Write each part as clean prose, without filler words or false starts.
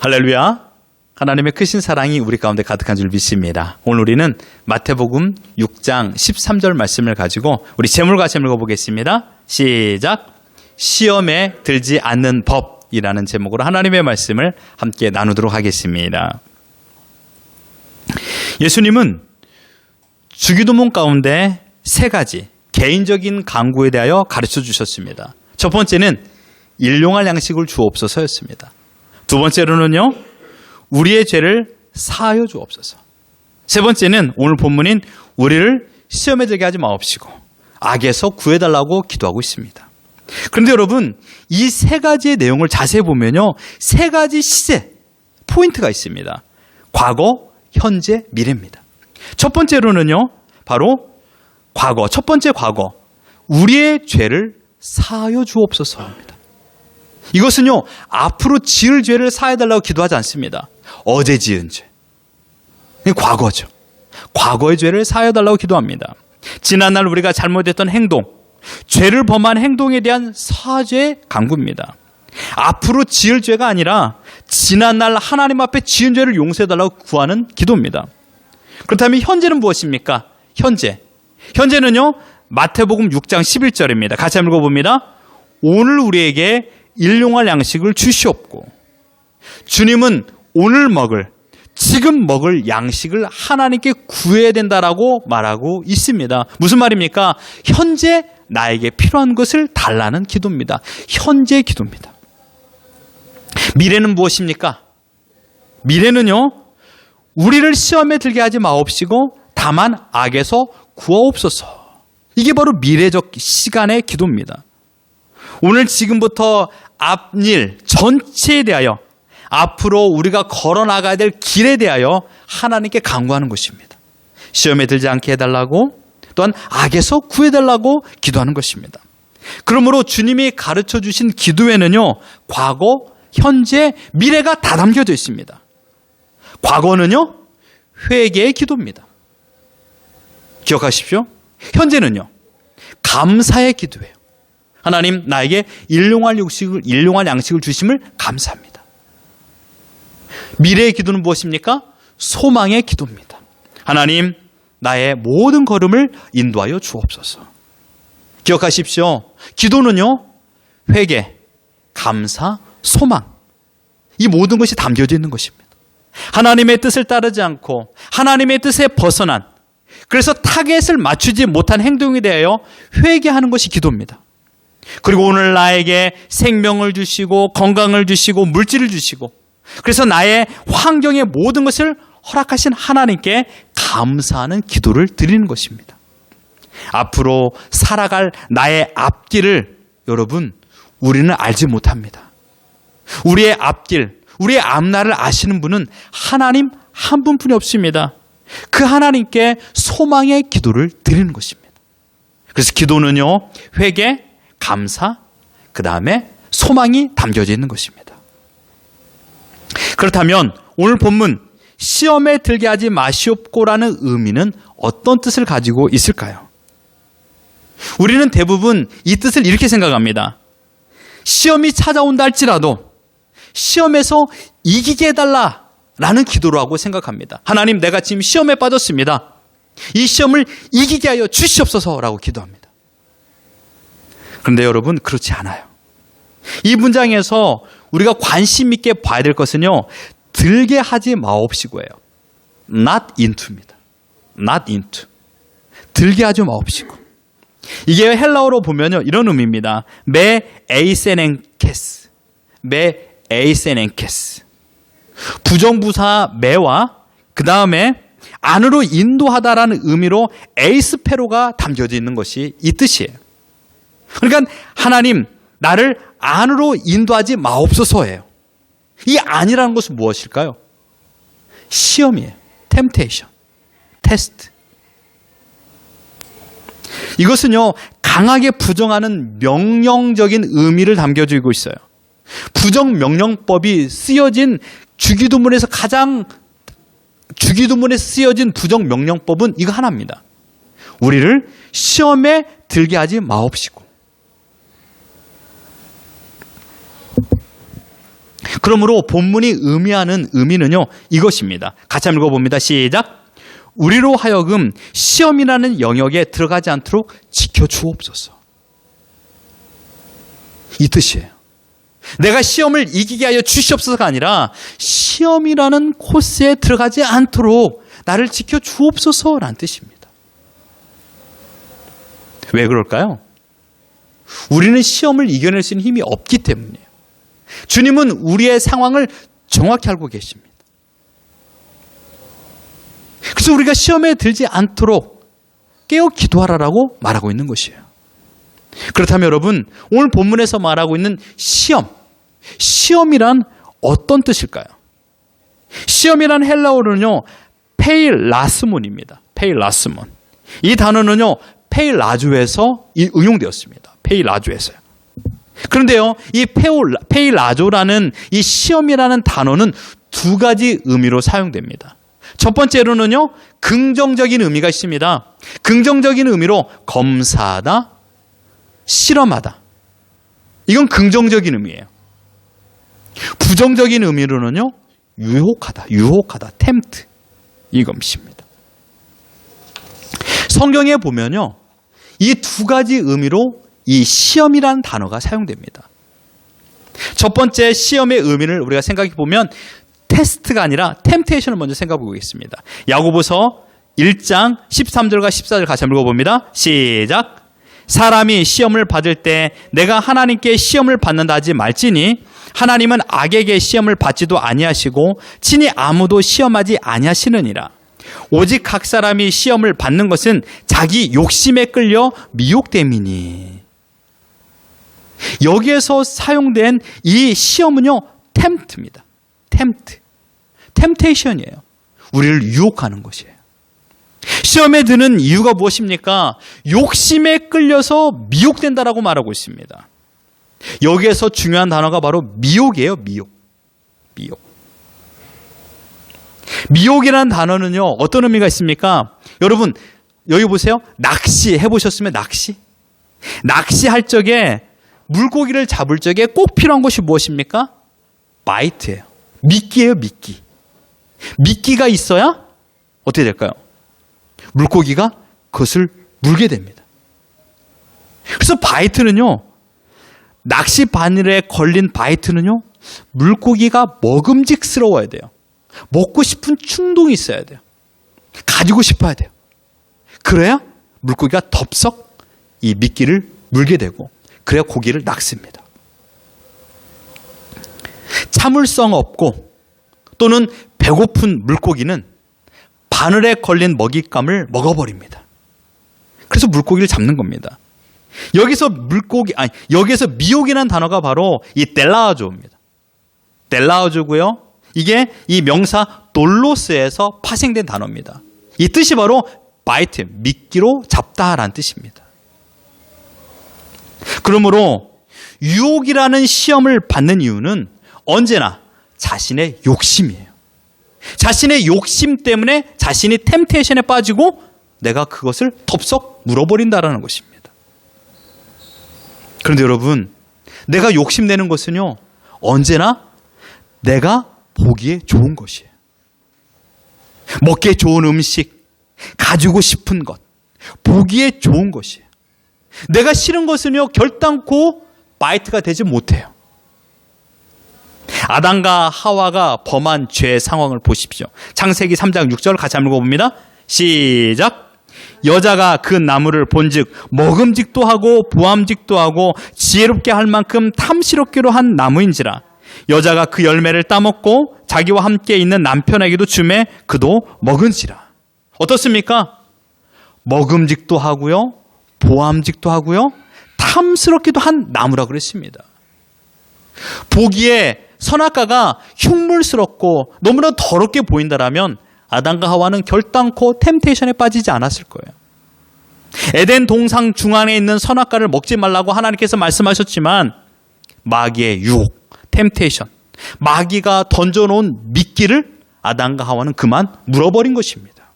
할렐루야. 하나님의 크신 사랑이 우리 가운데 가득한 줄 믿습니다. 오늘 우리는 마태복음 6장 13절 말씀을 가지고 우리 제목을 같이 읽어보겠습니다. 시작. 시험에 들지 않는 법이라는 제목으로 하나님의 말씀을 함께 나누도록 하겠습니다. 예수님은 주기도문 가운데 세 가지 개인적인 간구에 대하여 가르쳐 주셨습니다. 첫 번째는 일용할 양식을 주옵소서였습니다. 두 번째로는요, 우리의 죄를 사하여 주옵소서. 세 번째는 오늘 본문인 우리를 시험에 들게 하지 마옵시고 악에서 구해달라고 기도하고 있습니다. 그런데 여러분, 이 세 가지의 내용을 자세히 보면요, 세 가지 시제, 포인트가 있습니다. 과거, 현재, 미래입니다. 첫 번째로는요, 바로 과거, 첫 번째 과거, 우리의 죄를 사하여 주옵소서입니다. 이것은요, 앞으로 지을 죄를 사해달라고 기도하지 않습니다. 어제 지은 죄. 과거죠. 과거의 죄를 사해달라고 기도합니다. 지난날 우리가 잘못했던 행동, 죄를 범한 행동에 대한 사죄의 간구입니다. 앞으로 지을 죄가 아니라 지난날 하나님 앞에 지은 죄를 용서해달라고 구하는 기도입니다. 그렇다면 현재는 무엇입니까? 현재는요, 마태복음 6장 11절입니다. 같이 한번 읽어봅니다. 오늘 우리에게 일용할 양식을 주시옵고, 주님은 오늘 먹을, 지금 먹을 양식을 하나님께 구해야 된다라고 말하고 있습니다. 무슨 말입니까? 현재 나에게 필요한 것을 달라는 기도입니다. 현재 기도입니다. 미래는 무엇입니까? 미래는요, 우리를 시험에 들게 하지 마옵시고 다만 악에서 구하옵소서. 이게 바로 미래적 시간의 기도입니다. 오늘 지금부터 앞일 전체에 대하여, 앞으로 우리가 걸어나가야 될 길에 대하여 하나님께 간구하는 것입니다. 시험에 들지 않게 해달라고, 또한 악에서 구해달라고 기도하는 것입니다. 그러므로 주님이 가르쳐 주신 기도에는요, 과거, 현재, 미래가 다 담겨져 있습니다. 과거는요, 회개의 기도입니다. 기억하십시오. 현재는요, 감사의 기도예요. 하나님, 나에게 일용할 양식을 주심을 감사합니다. 미래의 기도는 무엇입니까? 소망의 기도입니다. 하나님, 나의 모든 걸음을 인도하여 주옵소서. 기억하십시오. 기도는요, 회개, 감사, 소망, 이 모든 것이 담겨져 있는 것입니다. 하나님의 뜻을 따르지 않고 하나님의 뜻에 벗어난, 그래서 타겟을 맞추지 못한 행동에 대하여 회개하는 것이 기도입니다. 그리고 오늘 나에게 생명을 주시고 건강을 주시고 물질을 주시고, 그래서 나의 환경의 모든 것을 허락하신 하나님께 감사하는 기도를 드리는 것입니다. 앞으로 살아갈 나의 앞길을 여러분, 우리는 알지 못합니다. 우리의 앞길, 우리의 앞날을 아시는 분은 하나님 한 분뿐이 없습니다. 그 하나님께 소망의 기도를 드리는 것입니다. 그래서 기도는요, 회개, 감사, 그 다음에 소망이 담겨져 있는 것입니다. 그렇다면 오늘 본문 시험에 들게 하지 마시옵고라는 의미는 어떤 뜻을 가지고 있을까요? 우리는 대부분 이 뜻을 이렇게 생각합니다. 시험이 찾아온다 할지라도 시험에서 이기게 해달라라는 기도라고 생각합니다. 하나님, 내가 지금 시험에 빠졌습니다. 이 시험을 이기게 하여 주시옵소서라고 기도합니다. 그런데 여러분, 그렇지 않아요. 이 문장에서 우리가 관심 있게 봐야 될 것은요, 들게 하지 마옵시고예요. not into입니다. not into. 들게 하지 마옵시고. 이게 헬라어로 보면요, 이런 의미입니다. 메 에이세넨케스. 메 에이세넨케스. 부정부사 메와 그 다음에 안으로 인도하다라는 의미로 에이스페로가 담겨져 있는 것이 이 뜻이에요. 그러니까 하나님, 나를 안으로 인도하지 마옵소서예요. 이 안이라는 것은 무엇일까요? 시험이에요. 템테이션, 테스트. 이것은요, 강하게 부정하는 명령적인 의미를 담겨지고 있어요. 부정명령법이 쓰여진 주기도문에서 주기도문에 쓰여진 부정명령법은 이거 하나입니다. 우리를 시험에 들게 하지 마옵시고. 그러므로 본문이 의미하는 의미는요, 이것입니다. 같이 한번 읽어봅니다. 시작. 우리로 하여금 시험이라는 영역에 들어가지 않도록 지켜주옵소서. 이 뜻이에요. 내가 시험을 이기게 하여 주시옵소서가 아니라 시험이라는 코스에 들어가지 않도록 나를 지켜주옵소서라는 뜻입니다. 왜 그럴까요? 우리는 시험을 이겨낼 수 있는 힘이 없기 때문이에요. 주님은 우리의 상황을 정확히 알고 계십니다. 그래서 우리가 시험에 들지 않도록 깨어 기도하라라고 말하고 있는 것이에요. 그렇다면 여러분, 오늘 본문에서 말하고 있는 시험이란 어떤 뜻일까요? 시험이란 헬라어로는요, 페일라스몬입니다. 페일라스몬. 이 단어는요, 페일라조에서 응용되었습니다. 페일라조에서요. 그런데요, 이 페일라조라는 이 시험이라는 단어는 두 가지 의미로 사용됩니다. 첫 번째로는요, 긍정적인 의미가 있습니다. 긍정적인 의미로 검사하다, 실험하다. 이건 긍정적인 의미예요. 부정적인 의미로는요, 유혹하다, 템트. 이것입니다. 성경에 보면요, 이 두 가지 의미로 이 시험이라는 단어가 사용됩니다. 첫 번째 시험의 의미를 우리가 생각해 보면 테스트가 아니라 템테이션을 먼저 생각해 보겠습니다. 야고보서 1장 13절과 14절 같이 한번 읽어봅니다. 시작. 사람이 시험을 받을 때 내가 하나님께 시험을 받는다 하지 말지니 하나님은 악에게 시험을 받지도 아니하시고 친히 아무도 시험하지 아니하시느니라. 오직 각 사람이 시험을 받는 것은 자기 욕심에 끌려 미혹됨이니. 여기에서 사용된 이 시험은요, 템트입니다. 템테이션이에요. 우리를 유혹하는 것이에요. 시험에 드는 이유가 무엇입니까? 욕심에 끌려서 미혹된다라고 말하고 있습니다. 여기에서 중요한 단어가 바로 미혹이에요. 미혹이라는 단어는요, 어떤 의미가 있습니까? 여러분, 여기 보세요. 낚시 해보셨으면 낚시할 적에 물고기를 잡을 적에 꼭 필요한 것이 무엇입니까? 바이트예요. 미끼예요. 미끼가 있어야 어떻게 될까요? 물고기가 그것을 물게 됩니다. 그래서 바이트는요, 낚시 바늘에 걸린 바이트는요, 물고기가 먹음직스러워야 돼요. 먹고 싶은 충동이 있어야 돼요. 가지고 싶어야 돼요. 그래야 물고기가 덥석 이 미끼를 물게 되고, 그래야 고기를 낚습니다. 참을성 없고 또는 배고픈 물고기는 바늘에 걸린 먹잇감을 먹어버립니다. 그래서 물고기를 잡는 겁니다. 여기서 미혹이라는 단어가 바로 이 델라우조입니다. 델라우조고요. 이게 이 명사 돌로스에서 파생된 단어입니다. 이 뜻이 바로 바이트, 미끼로 잡다라는 뜻입니다. 그러므로 유혹이라는 시험을 받는 이유는 언제나 자신의 욕심이에요. 자신의 욕심 때문에 자신이 템테이션에 빠지고 내가 그것을 덥석 물어버린다라는 것입니다. 그런데 여러분, 내가 욕심내는 것은요, 언제나 내가 보기에 좋은 것이에요. 먹기에 좋은 음식, 가지고 싶은 것, 보기에 좋은 것이에요. 내가 싫은 것은요, 결단코 바이트가 되지 못해요. 아담과 하와가 범한 죄의 상황을 보십시오. 창세기 3장 6절 같이 한번 읽어봅니다. 시작. 여자가 그 나무를 본즉 먹음직도 하고 보암직도 하고 지혜롭게 할 만큼 탐스럽기로 한 나무인지라. 여자가 그 열매를 따먹고 자기와 함께 있는 남편에게도 주매 그도 먹은지라. 어떻습니까? 먹음직도 하고요, 보암직도 하고요, 탐스럽기도 한 나무라고 그랬습니다. 보기에 선악과가 흉물스럽고 너무나 더럽게 보인다라면 아담과 하와는 결단코 템테이션에 빠지지 않았을 거예요. 에덴 동상 중앙에 있는 선악과를 먹지 말라고 하나님께서 말씀하셨지만 마귀의 유혹, 템테이션, 마귀가 던져놓은 미끼를 아담과 하와는 그만 물어버린 것입니다.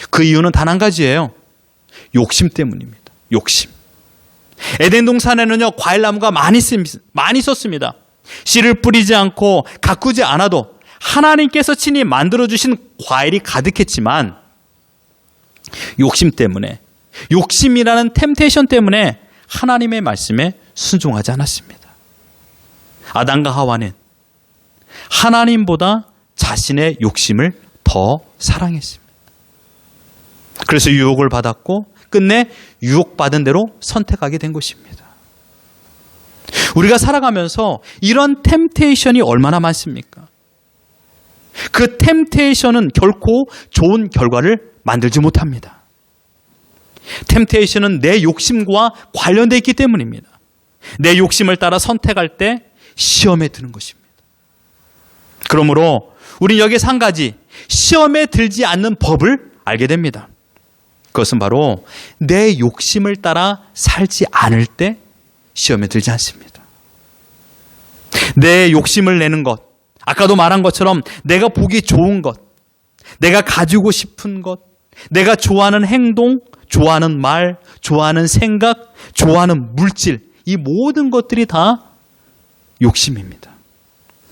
그 이유는 단 한 가지예요. 욕심 때문입니다. 욕심. 에덴 동산에는요, 과일나무가 많이 있었습니다. 씨를 뿌리지 않고 가꾸지 않아도 하나님께서 친히 만들어주신 과일이 가득했지만 욕심 때문에, 욕심이라는 템테이션 때문에 하나님의 말씀에 순종하지 않았습니다. 아담과 하와는 하나님보다 자신의 욕심을 더 사랑했습니다. 그래서 유혹을 받았고 끝내 유혹받은 대로 선택하게 된 것입니다. 우리가 살아가면서 이런 템테이션이 얼마나 많습니까? 그 템테이션은 결코 좋은 결과를 만들지 못합니다. 템테이션은 내 욕심과 관련되어 있기 때문입니다. 내 욕심을 따라 선택할 때 시험에 드는 것입니다. 그러므로 우리는 여기서 한 가지 시험에 들지 않는 법을 알게 됩니다. 그것은 바로 내 욕심을 따라 살지 않을 때 시험에 들지 않습니다. 내 욕심을 내는 것, 아까도 말한 것처럼 내가 보기 좋은 것, 내가 가지고 싶은 것, 내가 좋아하는 행동, 좋아하는 말, 좋아하는 생각, 좋아하는 물질, 이 모든 것들이 다 욕심입니다.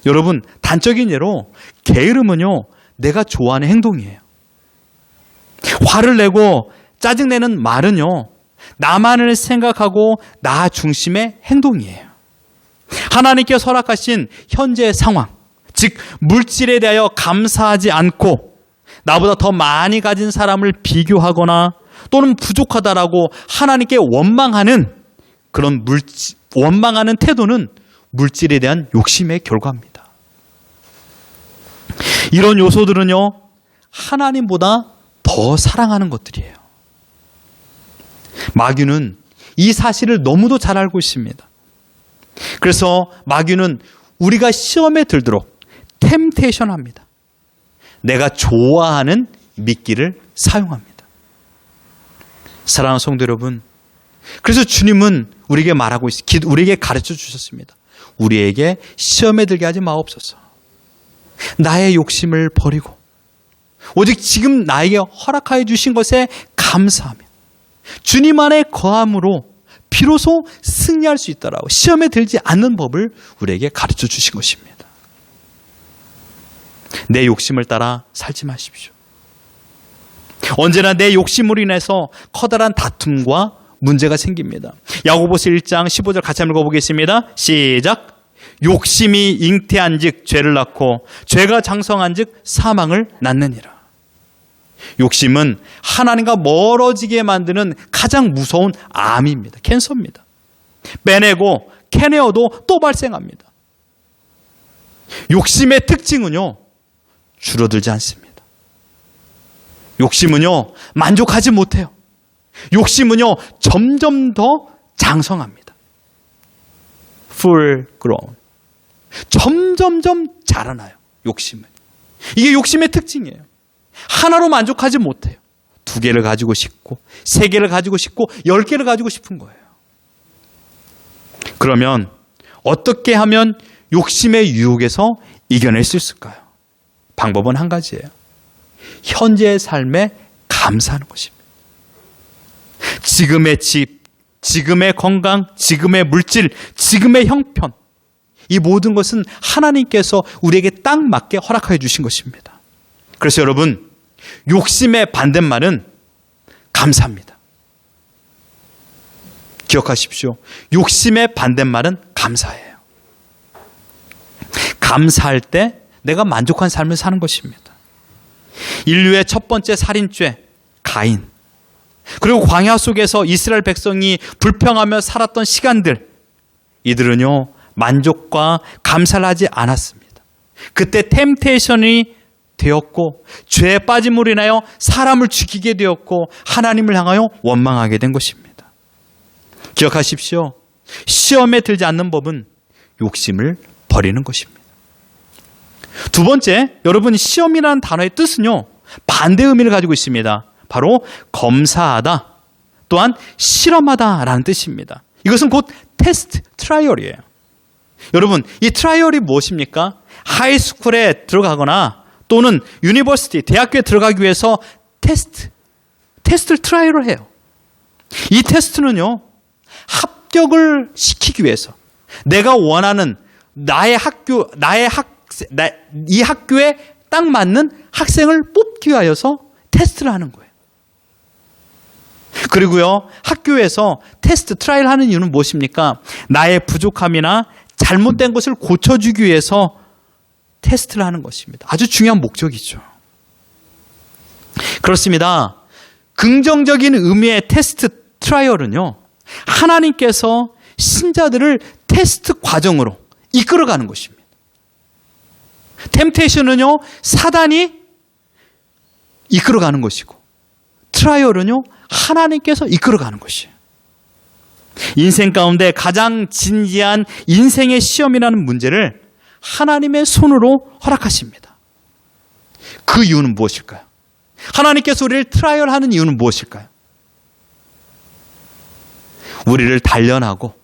여러분, 단적인 예로 게으름은요, 내가 좋아하는 행동이에요. 화를 내고 짜증내는 말은요, 나만을 생각하고 나 중심의 행동이에요. 하나님께서 허락하신 현재의 상황, 즉 물질에 대하여 감사하지 않고 나보다 더 많이 가진 사람을 비교하거나 또는 부족하다라고 하나님께 원망하는 그런 원망하는 태도는 물질에 대한 욕심의 결과입니다. 이런 요소들은요, 하나님보다 더 사랑하는 것들이에요. 마귀는 이 사실을 너무도 잘 알고 있습니다. 그래서 마귀는 우리가 시험에 들도록 템테이션 합니다. 내가 좋아하는 미끼를 사용합니다. 사랑하는 성도 여러분, 그래서 주님은 우리에게 우리에게 가르쳐 주셨습니다. 우리에게 시험에 들게 하지 마옵소서. 나의 욕심을 버리고 오직 지금 나에게 허락하여 주신 것에 감사하며 주님 안에 거함으로 비로소 승리할 수 있다라고 시험에 들지 않는 법을 우리에게 가르쳐 주신 것입니다. 내 욕심을 따라 살지 마십시오. 언제나 내 욕심으로 인해서 커다란 다툼과 문제가 생깁니다. 야고보서 1장 15절 같이 한번 읽어보겠습니다. 시작. 욕심이 잉태한 즉 죄를 낳고 죄가 장성한 즉 사망을 낳느니라. 욕심은 하나님과 멀어지게 만드는 가장 무서운 암입니다. 캔서입니다. 빼내고 캐내어도 또 발생합니다. 욕심의 특징은요, 줄어들지 않습니다. 욕심은요, 만족하지 못해요. 욕심은요, 점점 더 장성합니다. full grown. 점점점 자라나요. 욕심은. 이게 욕심의 특징이에요. 하나로 만족하지 못해요. 2개를 가지고 싶고 3개를 가지고 싶고 10개를 가지고 싶은 거예요. 그러면 어떻게 하면 욕심의 유혹에서 이겨낼 수 있을까요? 방법은 한 가지예요. 현재의 삶에 감사하는 것입니다. 지금의 집, 지금의 건강, 지금의 물질, 지금의 형편, 이 모든 것은 하나님께서 우리에게 딱 맞게 허락하여 주신 것입니다. 그래서 여러분, 욕심의 반대말은 감사합니다. 기억하십시오. 욕심의 반대말은 감사예요. 감사할 때 내가 만족한 삶을 사는 것입니다. 인류의 첫 번째 살인죄, 가인. 그리고 광야 속에서 이스라엘 백성이 불평하며 살았던 시간들, 이들은요, 만족과 감사를 하지 않았습니다. 그때 템테이션이 되었고 죄에 빠짐으로 인하여 사람을 죽이게 되었고 하나님을 향하여 원망하게 된 것입니다. 기억하십시오. 시험에 들지 않는 법은 욕심을 버리는 것입니다. 두 번째, 여러분, 시험이라는 단어의 뜻은요, 반대 의미를 가지고 있습니다. 바로 검사하다, 또한 실험하다라는 뜻입니다. 이것은 곧 테스트, 트라이얼이에요. 여러분, 이 트라이얼이 무엇입니까? 하이스쿨에 들어가거나 또는 유니버시티, 대학교에 들어가기 위해서 테스트를 트라이얼을 해요. 이 테스트는요, 합격을 시키기 위해서 내가 원하는 이 학교에 딱 맞는 학생을 뽑기 위하여서 테스트를 하는 거예요. 그리고요, 학교에서 테스트, 트라이를 하는 이유는 무엇입니까? 나의 부족함이나 잘못된 것을 고쳐주기 위해서 테스트를 하는 것입니다. 아주 중요한 목적이죠. 그렇습니다. 긍정적인 의미의 테스트, 트라이얼은요, 하나님께서 신자들을 테스트 과정으로 이끌어가는 것입니다. 템테이션은요, 사단이 이끌어가는 것이고, 트라이얼은요, 하나님께서 이끌어가는 것이에요. 인생 가운데 가장 진지한 인생의 시험이라는 문제를 하나님의 손으로 허락하십니다. 그 이유는 무엇일까요? 하나님께서 우리를 트라이얼하는 이유는 무엇일까요? 우리를 단련하고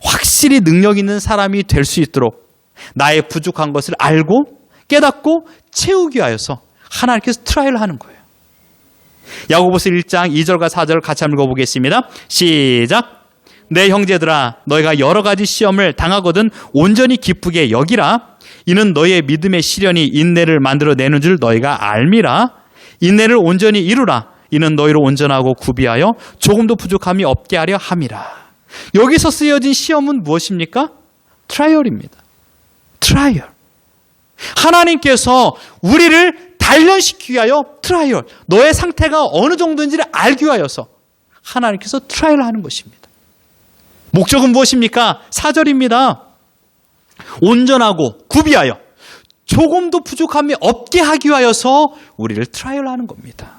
확실히 능력 있는 사람이 될 수 있도록 나의 부족한 것을 알고 깨닫고 채우기 위하여서 하나님께서 트라이얼을 하는 거예요. 야고보서 1장 2절과 4절 같이 한번 읽어보겠습니다. 시작. 내 형제들아, 너희가 여러 가지 시험을 당하거든 온전히 기쁘게 여기라. 이는 너희의 믿음의 시련이 인내를 만들어내는 줄 너희가 알미라. 인내를 온전히 이루라. 이는 너희로 온전하고 구비하여 조금도 부족함이 없게 하려 함이라. 여기서 쓰여진 시험은 무엇입니까? 트라이얼입니다. 트라이얼. 하나님께서 우리를 단련시키기 위하여 트라이얼, 너의 상태가 어느 정도인지를 알기 위하여서 하나님께서 트라이얼을 하는 것입니다. 목적은 무엇입니까? 4절입니다. 온전하고 구비하여 조금도 부족함이 없게 하기 위하여서 우리를 트라이얼하는 겁니다.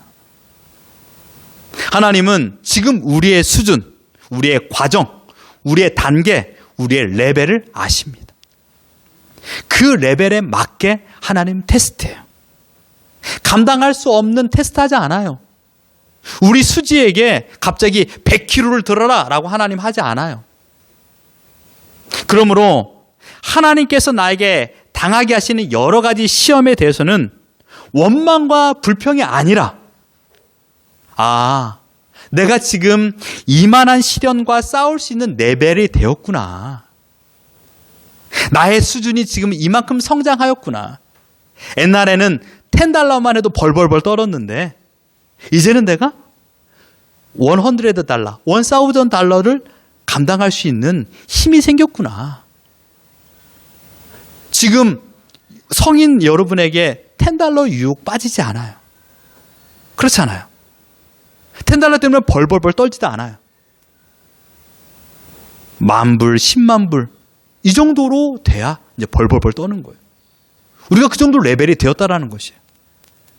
하나님은 지금 우리의 수준, 우리의 과정, 우리의 단계, 우리의 레벨을 아십니다. 그 레벨에 맞게 하나님 테스트해요. 감당할 수 없는 테스트하지 않아요. 우리 수지에게 갑자기 100kg를 들어라 라고 하나님 하지 않아요. 그러므로 하나님께서 나에게 당하게 하시는 여러 가지 시험에 대해서는 원망과 불평이 아니라, 내가 지금 이만한 시련과 싸울 수 있는 레벨이 되었구나. 나의 수준이 지금 이만큼 성장하였구나. 옛날에는 $10만 해도 벌벌벌 떨었는데 이제는 내가 $100, $1,000를 감당할 수 있는 힘이 생겼구나. 지금 성인 여러분에게 $10 유혹 빠지지 않아요. 그렇잖아요. $10 때문에 벌벌벌 떨지도 않아요. 10,000불, 100,000불 이 정도로 돼야 이제 벌벌벌 떠는 거예요. 우리가 그 정도 레벨이 되었다라는 것이에요.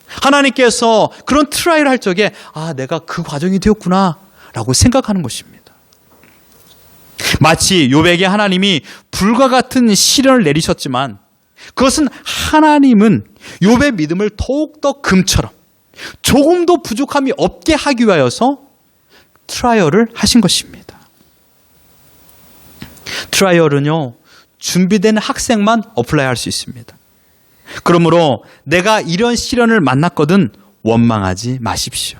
하나님께서 그런 트라이를 할 적에 내가 그 과정이 되었구나 라고 생각하는 것입니다. 마치 욥에게 하나님이 불과 같은 시련을 내리셨지만 그것은 하나님은 욥의 믿음을 더욱더 금처럼 조금도 부족함이 없게 하기 위하여서 트라이얼을 하신 것입니다. 트라이얼은요, 준비된 학생만 어플라이할 수 있습니다. 그러므로 내가 이런 시련을 만났거든 원망하지 마십시오.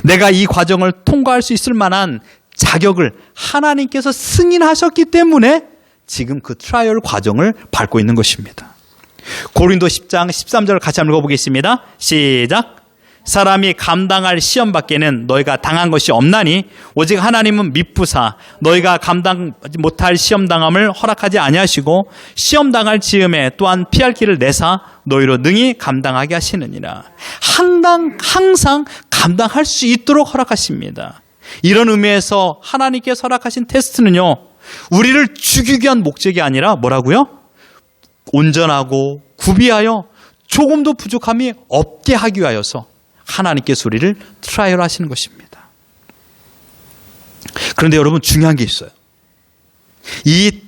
내가 이 과정을 통과할 수 있을 만한 자격을 하나님께서 승인하셨기 때문에 지금 그 트라이얼 과정을 밟고 있는 것입니다. 고린도 10장 13절 같이 한번 읽어보겠습니다. 시작. 사람이 감당할 시험 밖에는 너희가 당한 것이 없나니 오직 하나님은 미쁘사 너희가 감당하지 못할 시험 당함을 허락하지 아니하시고 시험 당할 즈음에 또한 피할 길을 내사 너희로 능히 감당하게 하시느니라. 항상 감당할 수 있도록 허락하십니다. 이런 의미에서 하나님께서 허락하신 테스트는요, 우리를 죽이기 위한 목적이 아니라 뭐라고요? 온전하고 구비하여 조금도 부족함이 없게 하기 위하여서 하나님께서 우리를 트라이얼 하시는 것입니다. 그런데 여러분, 중요한 게 있어요. 이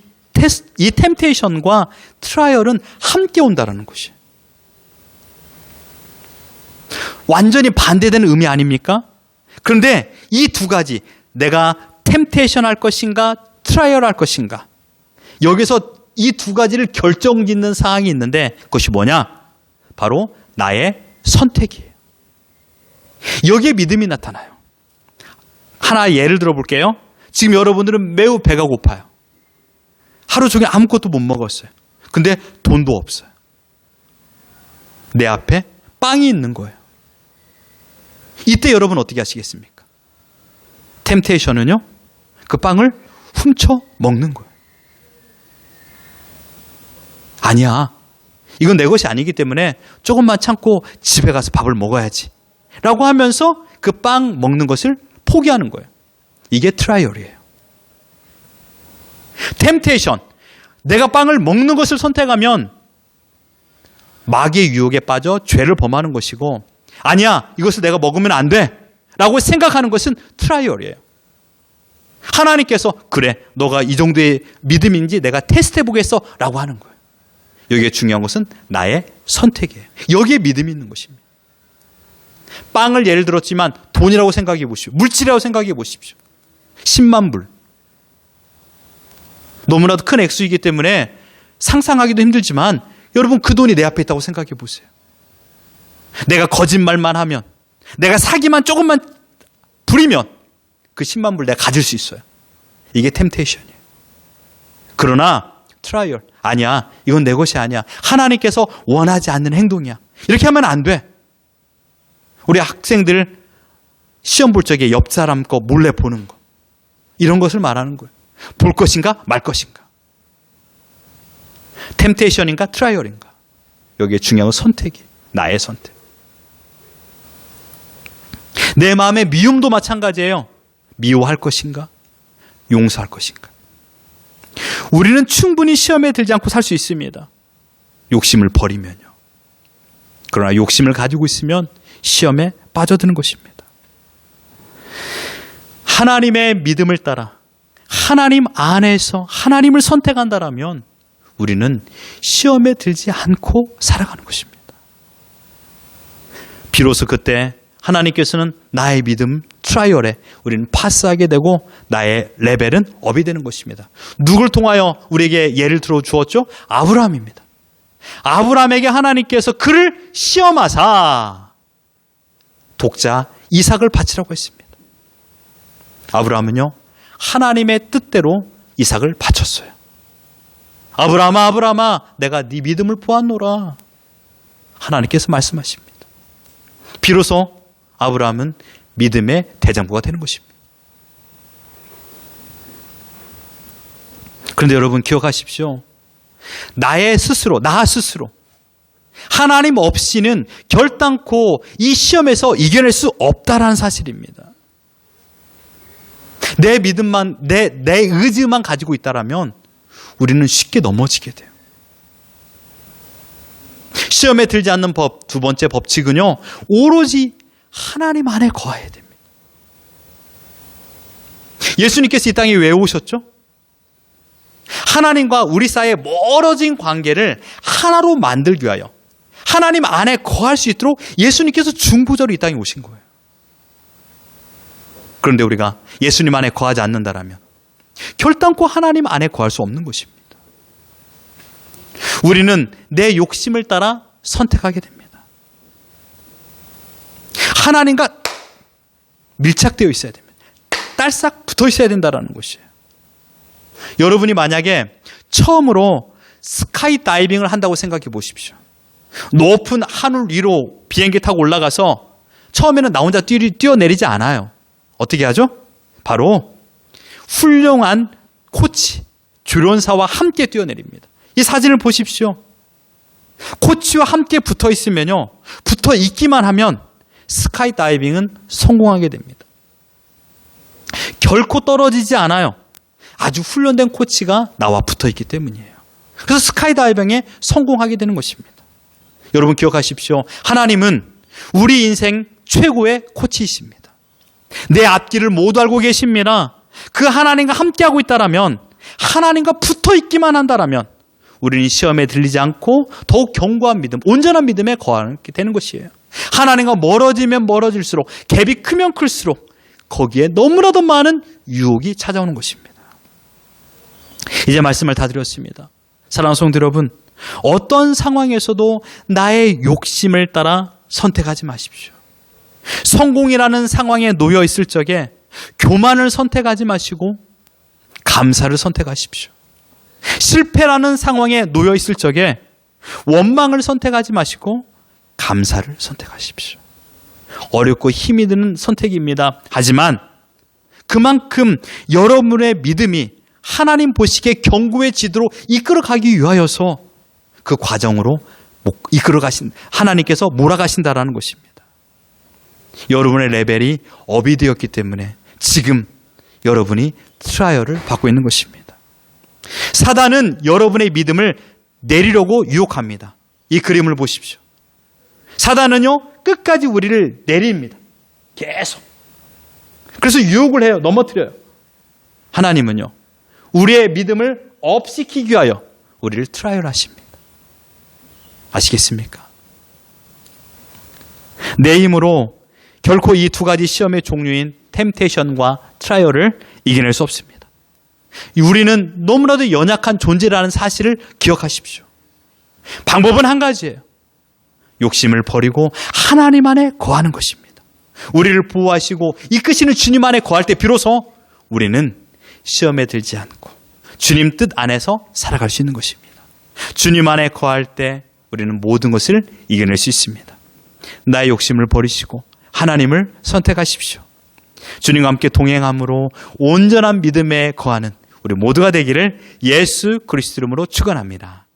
템테이션과 트라이얼은 함께 온다라는 것이에요. 완전히 반대되는 의미 아닙니까? 그런데 이 두 가지, 내가 템테이션 할 것인가 트라이얼 할 것인가, 여기서 이 두 가지를 결정짓는 사항이 있는데 그것이 뭐냐? 바로 나의 선택이에요. 여기에 믿음이 나타나요. 하나 예를 들어 볼게요. 지금 여러분들은 매우 배가 고파요. 하루 종일 아무것도 못 먹었어요. 근데 돈도 없어요. 내 앞에 빵이 있는 거예요. 이때 여러분 어떻게 하시겠습니까? 템테이션은요, 그 빵을 훔쳐 먹는 거예요. 아니야, 이건 내 것이 아니기 때문에 조금만 참고 집에 가서 밥을 먹어야지 라고 하면서 그 빵 먹는 것을 포기하는 거예요. 이게 트라이얼이에요. 템테이션, 내가 빵을 먹는 것을 선택하면 마귀의 유혹에 빠져 죄를 범하는 것이고, 아니야, 이것을 내가 먹으면 안 돼 라고 생각하는 것은 트라이얼이에요. 하나님께서 그래, 너가 이 정도의 믿음인지 내가 테스트해 보겠어 라고 하는 거예요. 여기에 중요한 것은 나의 선택이에요. 여기에 믿음이 있는 것입니다. 빵을 예를 들었지만 돈이라고 생각해 보십시오. 물질이라고 생각해 보십시오. 10만 불. 너무나도 큰 액수이기 때문에 상상하기도 힘들지만 여러분, 그 돈이 내 앞에 있다고 생각해 보세요. 내가 거짓말만 하면, 내가 사기만 조금만 부리면 그 10만 불 내가 가질 수 있어요. 이게 템테이션이에요. 그러나 트라이얼, 아니야, 이건 내 것이 아니야. 하나님께서 원하지 않는 행동이야. 이렇게 하면 안 돼. 우리 학생들 시험 볼 적에 옆 사람 거 몰래 보는 거, 이런 것을 말하는 거예요. 볼 것인가 말 것인가. 템테이션인가 트라이얼인가. 여기에 중요한 건 선택이에요. 나의 선택. 내 마음의 미움도 마찬가지예요. 미워할 것인가 용서할 것인가. 우리는 충분히 시험에 들지 않고 살 수 있습니다. 욕심을 버리면요. 그러나 욕심을 가지고 있으면 시험에 빠져드는 것입니다. 하나님의 믿음을 따라 하나님 안에서 하나님을 선택한다라면 우리는 시험에 들지 않고 살아가는 것입니다. 비로소 그때 하나님께서는 나의 믿음 트라이얼에 우리는 파스하게 되고 나의 레벨은 업이 되는 것입니다. 누굴 통하여 우리에게 예를 들어 주었죠? 아브라함입니다. 아브라함에게 하나님께서 그를 시험하사 독자 이삭을 바치라고 했습니다. 아브라함은요, 하나님의 뜻대로 이삭을 바쳤어요. 아브라함아, 아브라함아, 내가 네 믿음을 보았노라. 하나님께서 말씀하십니다. 비로소 아브라함은 믿음의 대장부가 되는 것입니다. 그런데 여러분 기억하십시오. 나의 스스로, 나 스스로 하나님 없이는 결단코 이 시험에서 이겨낼 수 없다라는 사실입니다. 내 믿음만, 내 의지만 가지고 있다라면 우리는 쉽게 넘어지게 돼요. 시험에 들지 않는 법, 두 번째 법칙은요, 오로지 하나님 안에 거해야 됩니다. 예수님께서 이 땅에 왜 오셨죠? 하나님과 우리 사이의 멀어진 관계를 하나로 만들기 위하여 하나님 안에 거할 수 있도록 예수님께서 중보자로 이 땅에 오신 거예요. 그런데 우리가 예수님 안에 거하지 않는다라면 결단코 하나님 안에 거할 수 없는 것입니다. 우리는 내 욕심을 따라 선택하게 됩니다. 하나님과 밀착되어 있어야 됩니다. 딸싹 붙어 있어야 된다는 것이에요. 여러분이 만약에 처음으로 스카이 다이빙을 한다고 생각해 보십시오. 높은 하늘 위로 비행기 타고 올라가서 처음에는 나 혼자 뛰어내리지 않아요. 어떻게 하죠? 바로 훌륭한 코치, 조련사와 함께 뛰어내립니다. 이 사진을 보십시오. 코치와 함께 붙어 있으면요, 붙어 있기만 하면 스카이 다이빙은 성공하게 됩니다. 결코 떨어지지 않아요. 아주 훈련된 코치가 나와 붙어 있기 때문이에요. 그래서 스카이 다이빙에 성공하게 되는 것입니다. 여러분 기억하십시오. 하나님은 우리 인생 최고의 코치이십니다. 내 앞길을 모두 알고 계십니다. 그 하나님과 함께하고 있다라면, 하나님과 붙어 있기만 한다라면 우리는 시험에 들리지 않고 더욱 견고한 믿음, 온전한 믿음에 거하게 되는 것이에요. 하나님과 멀어지면 멀어질수록, 갭이 크면 클수록 거기에 너무나도 많은 유혹이 찾아오는 것입니다. 이제 말씀을 다 드렸습니다. 사랑하는 성도 여러분, 어떤 상황에서도 나의 욕심을 따라 선택하지 마십시오. 성공이라는 상황에 놓여 있을 적에 교만을 선택하지 마시고 감사를 선택하십시오. 실패라는 상황에 놓여 있을 적에 원망을 선택하지 마시고 감사를 선택하십시오. 어렵고 힘이 드는 선택입니다. 하지만 그만큼 여러분의 믿음이 하나님 보시기에 견고의 지도로 이끌어가기 위하여서 그 과정으로 이끌어가신 하나님께서 몰아가신다라는 것입니다. 여러분의 레벨이 업이 되었기 때문에 지금 여러분이 트라이얼을 받고 있는 것입니다. 사단은 여러분의 믿음을 내리려고 유혹합니다. 이 그림을 보십시오. 사단은요, 끝까지 우리를 내립니다. 계속. 그래서 유혹을 해요. 넘어뜨려요. 하나님은요, 우리의 믿음을 업시키기 위하여 우리를 트라이얼 하십니다. 아시겠습니까? 내 힘으로 결코 이 두 가지 시험의 종류인 템테이션과 트라이얼을 이겨낼 수 없습니다. 우리는 너무나도 연약한 존재라는 사실을 기억하십시오. 방법은 한 가지예요. 욕심을 버리고 하나님 안에 거하는 것입니다. 우리를 보호하시고 이끄시는 주님 안에 거할 때 비로소 우리는 시험에 들지 않고 주님 뜻 안에서 살아갈 수 있는 것입니다. 주님 안에 거할 때 우리는 모든 것을 이겨낼 수 있습니다. 나의 욕심을 버리시고 하나님을 선택하십시오. 주님과 함께 동행함으로 온전한 믿음에 거하는 우리 모두가 되기를 예수 그리스도 이름으로 축원합니다.